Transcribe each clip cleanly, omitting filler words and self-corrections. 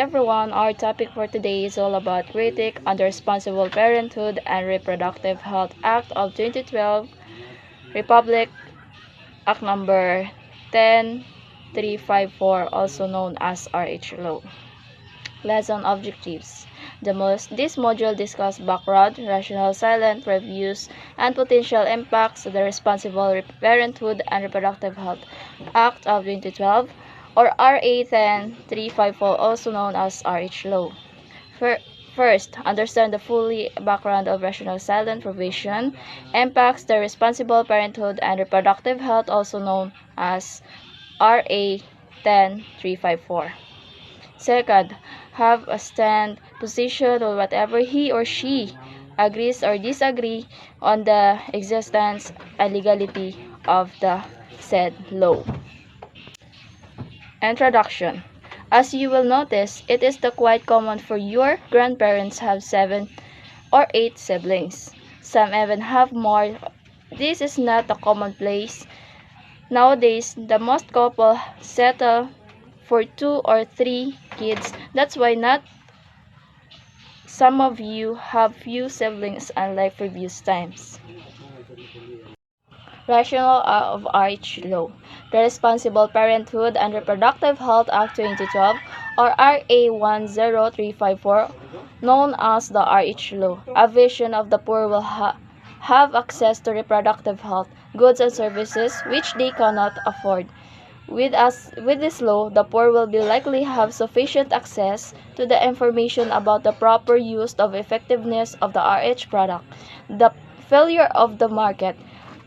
everyone, our topic for today is all about critique on the Responsible Parenthood and Reproductive Health Act of 2012, Republic Act number 10354, also known as RH Law. Lesson objectives. This module discusses background, rational silent reviews, and potential impacts of the Responsible Parenthood and Reproductive Health Act of 2012, or RA 10354, also known as RH Law. First, understand the fully background of rational silent provision impacts the Responsible Parenthood and Reproductive Health, also known as RA 10354. Second, have a stand position on whatever he or she agrees or disagrees on the existence and legality of the said law. Introduction. As you will notice, it is quite common for your grandparents have 7 or 8 siblings. Some even have more. This is not a commonplace. Nowadays, the most couple settle for 2 or 3 kids. That's why not some of you have few siblings unlike previous times. Rationale of RH Law. The Responsible Parenthood and Reproductive Health Act 2012, or RA 10354, known as the RH Law. A vision of the poor will have access to reproductive health, goods and services which they cannot afford. With this law, the poor will be likely have sufficient access to the information about the proper use of effectiveness of the RH product, the failure of the market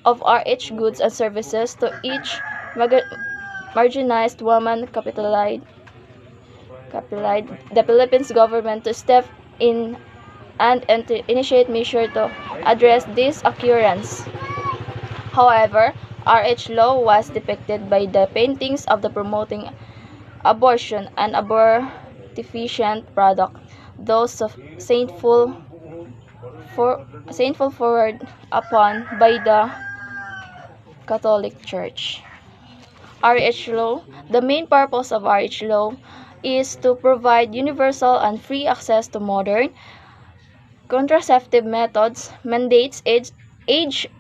of RH goods and services to each marginalized woman capitalized the Philippines government to step in and initiate measures to address this occurrence. However, RH Law was depicted by the paintings of the promoting abortion and abortifacient product, those of saintful forward upon by the Catholic Church. RH Law. The main purpose of RH Law is to provide universal and free access to modern contraceptive methods, mandates age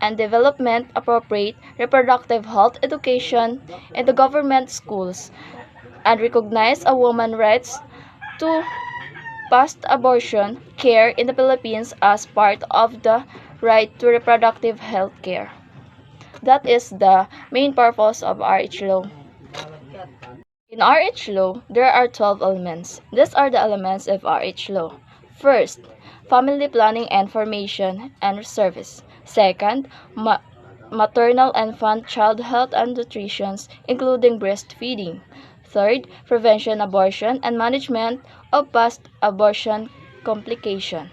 and development appropriate reproductive health education in the government schools, and recognize a woman's rights to post-abortion care in the Philippines as part of the right to reproductive health care. That is the main purpose of RH Law. In RH Law, there are 12 elements. These are the elements of RH Law. First, family planning and formation and service. Second, maternal infant child health and nutrition, including breastfeeding. Third, prevention abortion and management of post-abortion complication.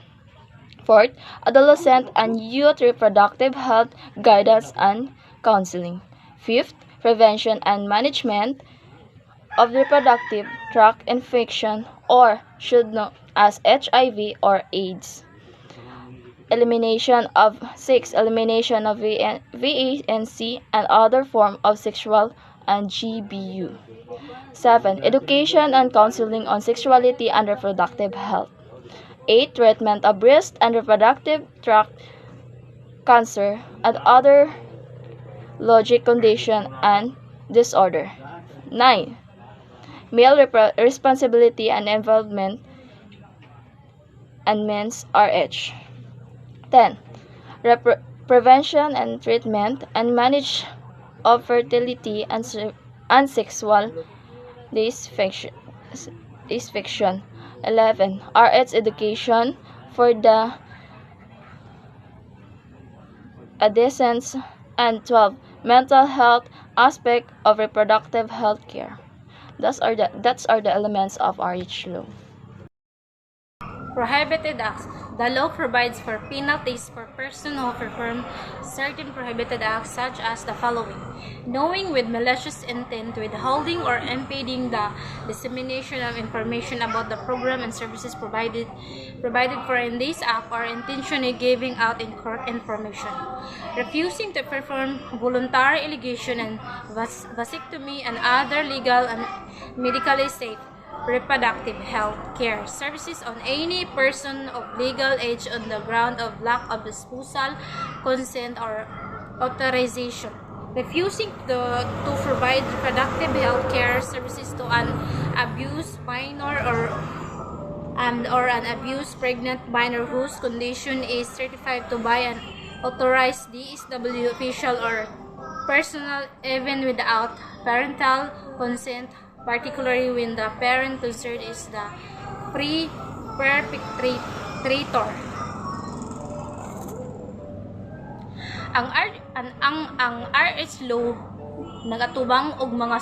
Fourth, adolescent and youth reproductive health guidance and counseling. Fifth, prevention and management of reproductive tract infection, or should know as HIV or AIDS. Elimination of VANC and other form of sexual and GBU. 7. Education and counseling on sexuality and reproductive health. 8. Treatment of breast and reproductive tract cancer and other logic condition and disorder. 9. Male responsibility and involvement and men's RH. 10. Prevention and treatment and manage of fertility and sexual dysfunction. 11. RH education for the adolescents. And 12. Mental health aspect of reproductive health care. That's are the elements of RH Law. Prohibited acts. The law provides for penalties for persons who perform certain prohibited acts, such as the following: knowing with malicious intent, withholding or impeding the dissemination of information about the program and services provided for in this act, or intentionally giving out incorrect information; refusing to perform voluntary ligation and vasectomy and other legal and medically safe reproductive health care services on any person of legal age on the ground of lack of disposal, consent, or authorization. Refusing to provide reproductive health care services to an abused minor or an abused pregnant minor whose condition is certified to by an authorized DSW official or personnel even without parental consent, particularly when the parent concerned is the perpetrator. Ang RH law nagatubang og mga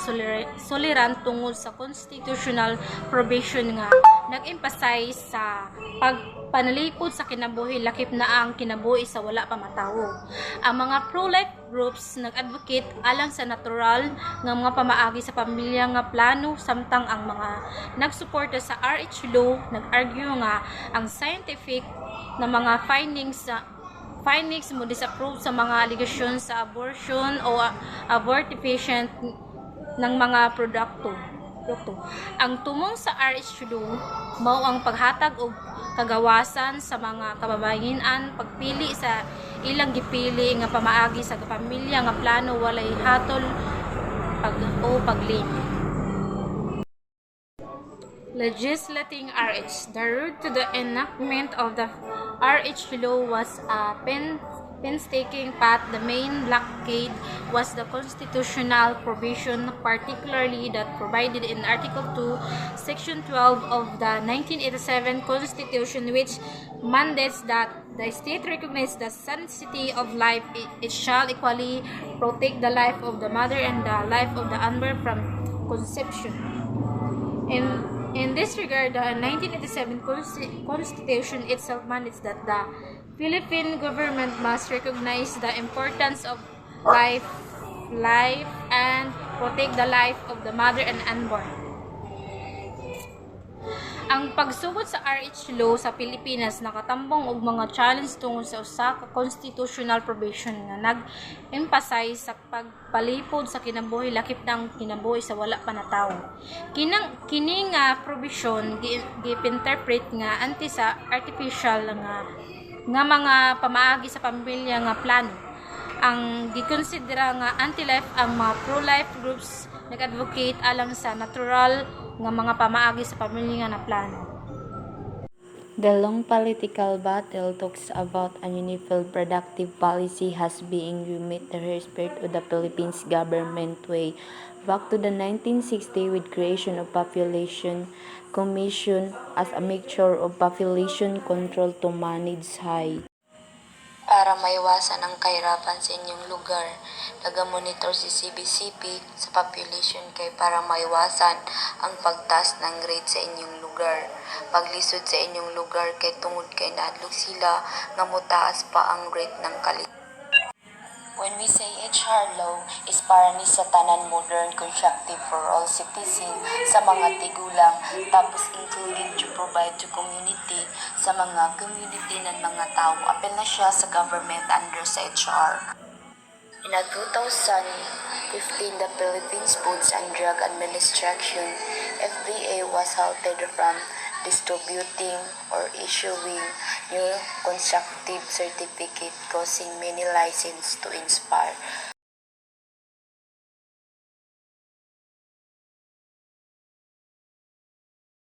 soliran tungod sa constitutional provision nga nag-emphasize sa pagpanalipod sa kinabuhi lakip na ang kinabuhi sa wala pa matawo. Ang mga pro-life groups nag-advocate alang sa natural nga mga pamaagi sa pamilya nga plano, samtang ang mga nagsuporta sa RH law nag-argue nga ang scientific na mga findings mo disapprove sa mga aligasyon sa abortion o abortifacient ng mga produkto. Ang tumong sa RH law mao ang paghatag og kagawasan sa mga kababayen-an pagpili sa ilang gipili nga pamaagi sa pamilya nga plano walay hatol paglimit. Legislating RH. The road to the enactment of the RH law was a painstaking path. The main blockade was the constitutional provision, particularly that provided in Article 2, Section 12 of the 1987 Constitution, which mandates that the state recognize the sanctity of life. It shall equally protect the life of the mother and the life of the unborn from conception. In this regard, the 1987 Constitution itself mandates that the Philippine government must recognize the importance of life and protect the life of the mother and unborn. Ang pagsugod sa RH law sa Pilipinas nakatambong og mga challenge tungod sa usa ka constitutional provision nga nag-emphasize sa pagpalipod sa kinabuhi lakip ng kinabuhi sa wala pa natawo. Kini nga provision gi-interpret nga anti sa artificial nga mga pamaagi sa pamilya nga plano. Ang gikonsidera nga anti-life ang mga pro-life groups nag-advocate alang sa natural nga mga pamaagi sa pamilya nga na plano. The long political battle talks about a unified productive policy has been remade the respect of the Philippines government way back to the 1960 with creation of Population Commission as a mixture of population control to manage high. Para maiwasan ang kahirapan sa inyong lugar, nagamonitor si CBCP sa population kay para maiwasan ang pagtaas ng rate sa inyong lugar. Paglisod sa inyong lugar kay tungod kay naadlok sila nga motaas pa ang rate ng kalit. When we say HR law is para ni sa tanan modern constructive for all citizens sa mga tigulang tapos included to provide to community sa mga community ng mga tao. Apel na siya sa government under sa HR. In 2015, the Philippines Foods and Drug Administration FDA was halted from distributing or issuing new constructive certificate causing many licenses to expire.